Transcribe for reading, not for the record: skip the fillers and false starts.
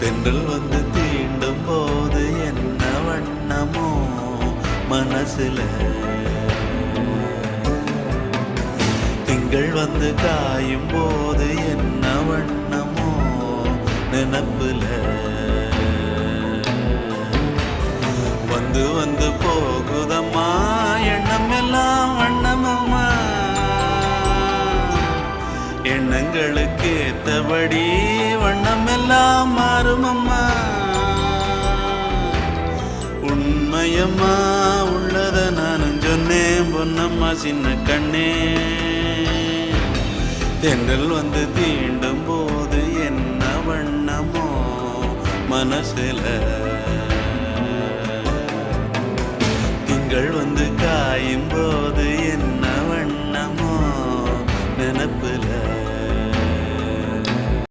தென்றல் வந்து தீண்டும் போது என்ன வண்ணமோ மனசுல, திங்கள் வந்து காயும் போது என்ன வண்ணமோ நினப்புல, வந்து வந்து போகுதம்மா எண்ணம் எல்லாம் வண்ணமம்மா, எண்ணங்களுக்கு ஏத்தபடி வண்ணம் எல்லாம் மாறுமம்மா. உண்மையம்மா உள்ளத நானும் சொன்னேன் பொன்னம்மா சின்ன கண்ணே, தென்றல் வந்து தீண்டும் போது என்ன வண்ணமோ மனசுல, திங்கள் வந்து காயும் போது